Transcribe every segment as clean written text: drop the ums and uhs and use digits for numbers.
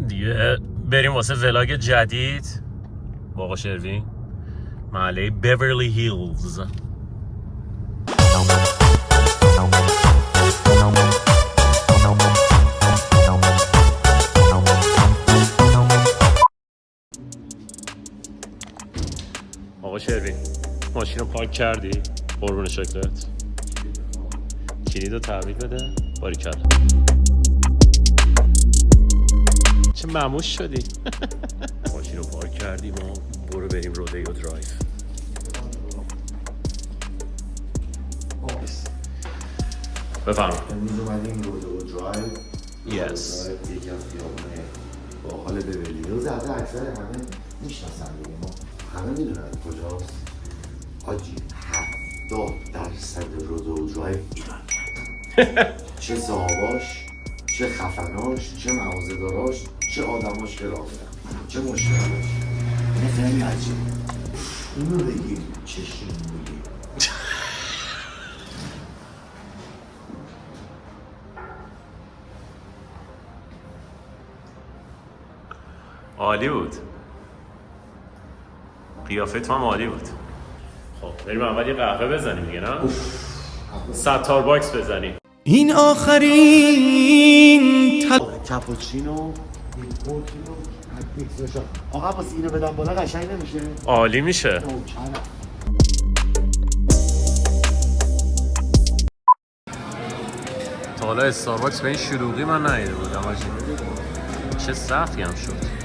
دیگه بریم واسه ولاگ جدید با آقا شروین، محله بیورلی هیلز. آقا شروین ماشین رو پارک کردی؟ قربون شکلت. کلیدو تحویل بده. باریکلا. چه مموش شدی. ماشین رو پارک کردیم و برو بریم رودیو درایو. بفرمایید. امروز اومدیم رودیو درایو. یس. یکی از خیابونه با حال بیورلی هیلز. از اکثر همه میشناسن دیگه، ما همه میدونن کجاست. حاجی 70% رودیو درایو ایران. چه صاحباش، چه خفناش، چه مغازه‌داراش، چه آدماش که راه میرن، چه مشکلاش. این خیلی عجیب. اینو بگیر چشم بگیر. عالی بود. قیافت هم عالی بود. خب بریم اول یه قهوه بزنیم دیگه، نه؟ ستار باکس بزنیم. این آخرین کاپوچینو آقا باز اینو بدم بالا قشنگ نمیشه؟ عالی میشه. تا حالا استارباکس به این شلوغی من ندیده بودم حاجی. چه صفی هم شد.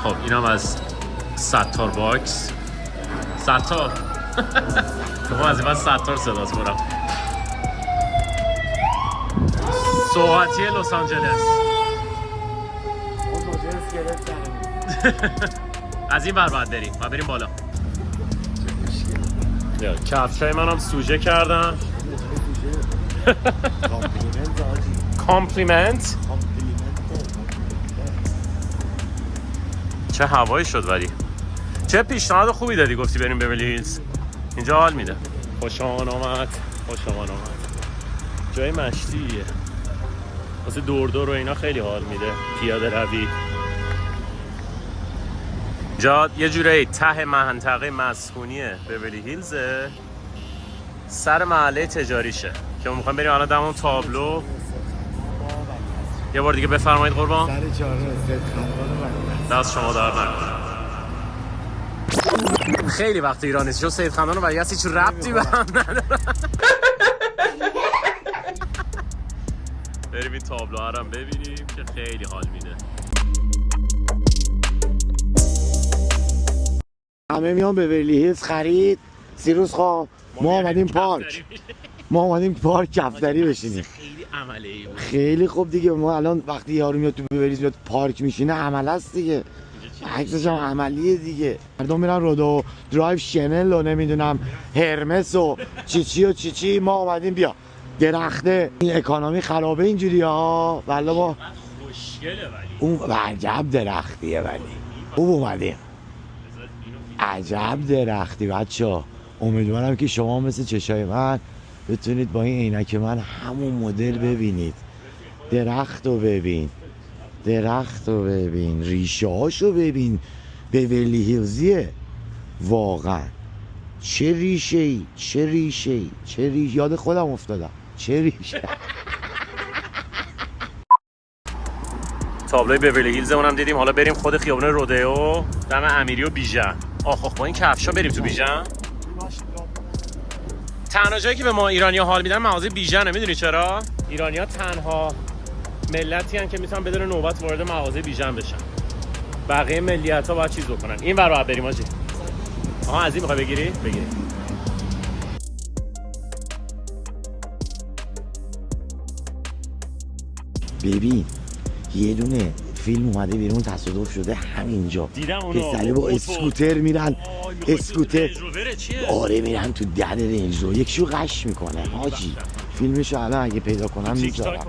خب اینم از ستار باکس. ستار تو از این ستار صداست کنم. سوغاتی لس آنجلس. از این بر باید بریم و بریم بالا. یا کفشای منم سوژه کردم. کامپلیمنت. چه هوایی شد ولی. چه پیشنهاد خوبی دادی، گفتی بریم بیورلی هیلز. اینجا حال میده. خوش آمد. جای مشتیه. واسه دور و اینا خیلی حال میده. پیاده روی. اینجا یه جوری ته منطقه مسکونی بیورلی هیلزه. سر محله تجاریشه که ما میخوایم بریم الان دمون تابلو. یه بار دیگه بفرمایید قربان. سر چهارراه دست شما در نکنه. خیلی وقت ایران نیست چون سید خندان و ولیعصر هیچ ربطی به هم ندارن. بریم این تابلوها رو ببینیم که خیلی حال میده. همه میان بیورلی هیلز خرید. سیروس خواه ما اومدیم پارک کفتری بشینیم. خیلی عمله بود. خیلی خوب دیگه. ما الان وقتی یارو میاد تو بیورلی میاد پارک میشینه عمل است دیگه. عکسش هم عملیه دیگه. مردم میرن رودو درایو، شنل و نمیدونم هرمس و چی ما اومدیم بیا درخته. این اکانومی خرابه اینجوری ها. والله ما خوشگله ولی اون عجب درختیه ولی خوب اومدیم. عجب درختی بچه‌ها. امیدوارم که شما مثل چشای من بتونید با این عینک من همون مدل ببینید. درخت رو ببین، ریشه هاشو ببین. بیورلی هیلزیه واقعا. چه ریشه یاد خودم افتادم. چه ریشه. تابلوی بیورلی هیلز اونم دیدیم. حالا بریم خود خیابون رودیو دم امیری و بیژن. آخ با این کفشا بریم تو بیژن. تنها جایی که به ما ایرانی‌ها حال میدن مغازه بیژنه. میدونی چرا؟ ایرانی‌ها تنها ملتی هستن که میتونن بدون نوبت وارد مغازه بیژن بشن. بقیه ملیت‌ها باید چیز بکنن. این ور باید بریم آجی. آها از این میخوای بگیری؟ بگیری. ببین یه دونه فیلم اومده بیرون تصادف شده همینجا. دیدم اونو. پسره با اسکوتر میرن. اسکوتر آره میرن تو در رنج رو یکشو قش میکنه حاجی. فیلمشو الان اگه پیدا کنم میذارم.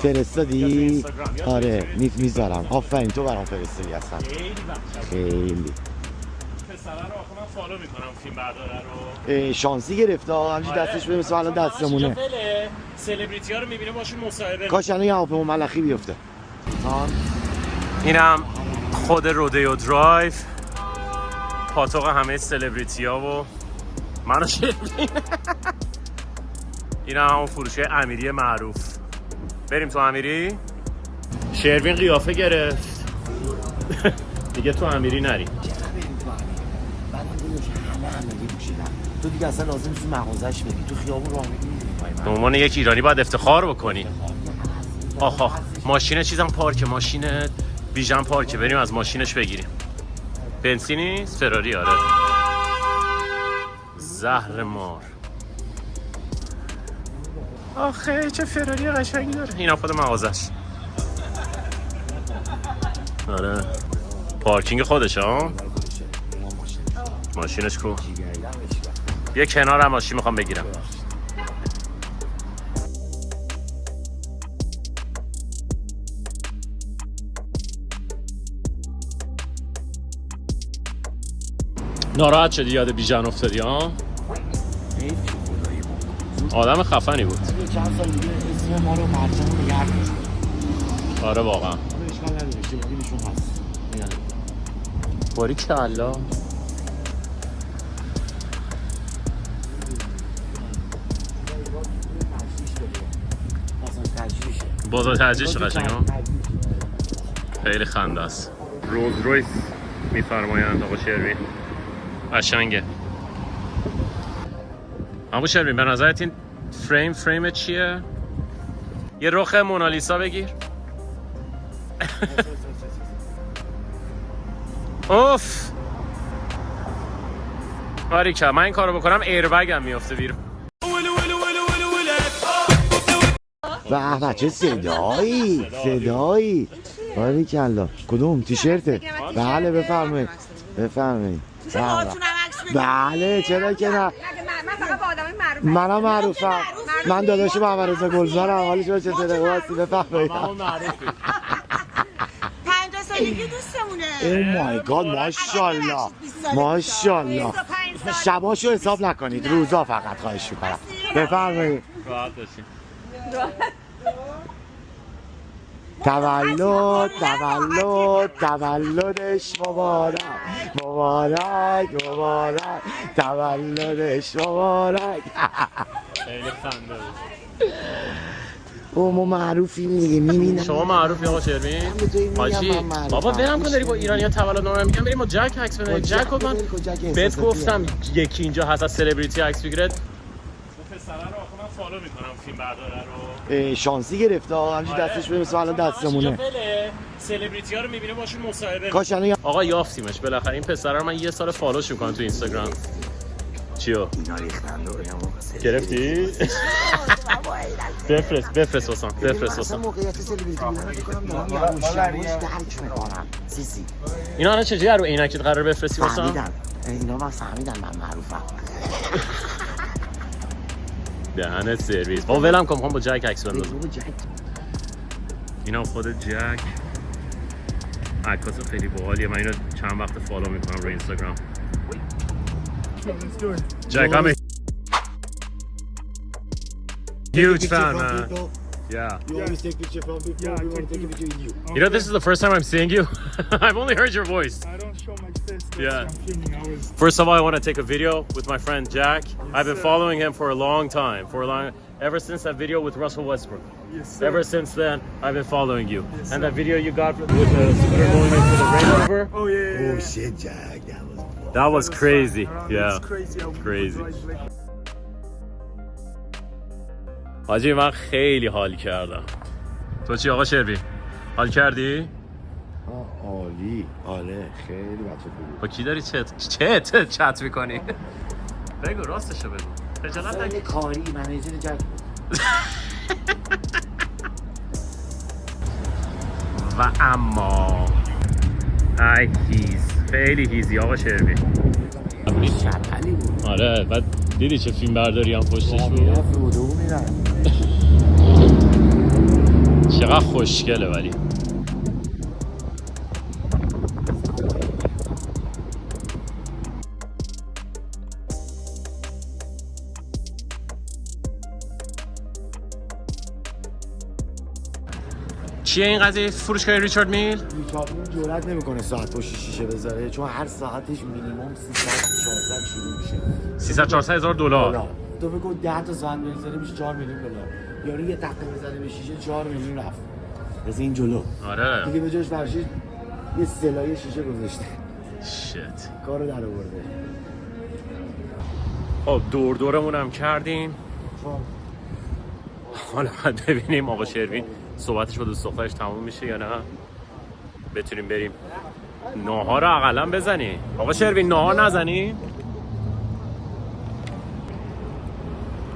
فرستادی؟ آره میذارم. آفرین تو برام فرستادی هستن. خیلی پسره رو آخه من فالو میکنم فیلم برداره رو. شانسی گرفته همچین دستش به مثل الان دستمونه. سلبریتی ها رو میبینه باشون مصاحبه. کاش الان یه هواپیما ملخی بیفته. اینم خود رودیو درایو، پاتوق همه سلبریتی ها و منو شیرین. این همون فروشگاه امیری معروف. بریم تو امیری. شروین قیافه گرفت. دیگه تو امیری نری. تو دیگه اصلا لازم نیست مغازش بری، تو خیابون راه میری. به عنوان یک ایرانی باید افتخار بکنی. آها ماشین چیزم پارکه، ماشین بیژن پارکه، بریم از ماشینش بگیریم. بنزین نیست، فراری. آره زهر مار. آخه چه فراری قشنگی داره. اینا خود مغازش. آره پارکینگ خودش ها. ماشینش کو. یه کنار هم ماشین میخوام بگیرم. ناراحت شدی یاد بیژن افتادی ها؟ آدم خفنی بود. چند سال دیگه اسم ما رو مرچمون نگرد میشون. آره واقعا. اشکال نداره، شبیهشون هست. باریک الله. بازار ترجیحش قشنگه. خیلی خنده است. رولز رویس میفرمایند آقا شروین. قشنگه. اما شروین به نظرت این فریم چیه؟ یه رخ مونالیسا بگیر. اوف باریکه. من این کارو بکنم ایربگم میفته بیرون. به چه صدایی باریکالله. کدوم تیشرته؟ بله بفرمایید بله چرا که نه. من فقط با آدمای معروف. منم معروفم. من داداش محمد رضا گلزارم. حالش چطوره؟ خواستی بفرمایید. 50 سالگی دوستمونه. او مای گاد ماشاءالله. شباشو حساب نکنید، روزا فقط خواهش میکنم. بفرمایید. راحت باشین. تولدش مبارک تولدش مبارک. خیلی خنده بود. او ما معروفیم دیگه، میبینم. شما معروفی آقا شروین؟ حاجی بابا برم کن داری با ایرانی‌ها تولد نامه میگم بریم با جک عکس بزنیم. جک رو من بهت گفتم یکی اینجا هست از سلبریتی عکس بگیره. پسره رو آخه من فالو میکنم فیلم برداره رو. شانسی گرفته همچین دستش به مثل الان دستمونه. سلبریتی ها رو میبینه باشون مصاحبه. کاش الان آقا یافتیمش بالاخره. این پسره رو من یه سال فالوش میکنم تو اینستاگرام. چیو؟ اینا ریختن دور گرفتی؟ بفرست واسم. اصلا موقعیت سلبریتی بودن فکر کنم دارم یواش درک میکنم. سی اینا الان چجوری رو عینکت قرار بفرستی واسم؟ فهمیدن اینا من فهمیدن من معروفم. دهنت سرویس. بابا ولم کن، میخوام با جک عکس بندازم. اینا خود جک عکاس خیلی باحالیه. من اینو چند وقت فالو میکنم رو اینستاگرام. جک I'm a huge fan, man. Yeah. You always take picture from people. Yeah, We want to take a picture with you. You know, this is the first time I'm seeing you. I've only heard your voice. I don't show my face. That's Yeah. what I'm filming. I was. First of all, I want to take a video with my friend Jack. I've been sir. following him for a long time, ever since that video with Russell Westbrook. Yes, sir. Ever since then, I've been following you. Yes, And sir. that video you got with the scooter going into the Range Rover, Oh yeah. Oh shit, Jack. that was crazy. Fun. Yeah. It's crazy. How people Crazy. drive like- حاجی من خیلی حال کردم. تو چی آقا شروین؟ حال کردی؟ عالی. آره خیلی بچه خوبی. با کی داری چت میکنی؟ بگو راستشو بگو. خجالت خیلی نکش. کاری منیجر جک. و اما خیلی هیزی آقا شروین. شبلی بود. آره بعد دیدی چه فیلم برداری هم پشتش بود؟ فرودو میرن. چقدر خوشگله ولی چیه این قضیه فروشگاه ریچارد میل؟ ریچارد میل جرئت نمیکنه ساعت پشت شیشه بذاره چون هر ساعتش مینیمم 300 400 شروع میشه. 300 400 هزار دلار. تو بگو 10 تا ساعت بذاره میشه 4 میلیون دلار. یعنی یه تخته بزنه به شیشه 4 میلیون رفت. از این جلو. آره. دیگه به جاش فرشید یه سلای شیشه گذاشته. شت. کارو در آورده. خب دورمون هم کردیم. حالا باید ببینیم آقا شروین صحبتش با دوست دخترش تموم میشه یا نه. بتونیم بریم ناهار رو اقلا بزنیم. آقا شروین ناهار نزنیم؟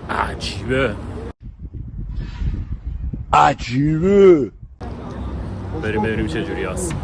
عجیبه. عجیبه. بریم ببینیم چه جوری هست.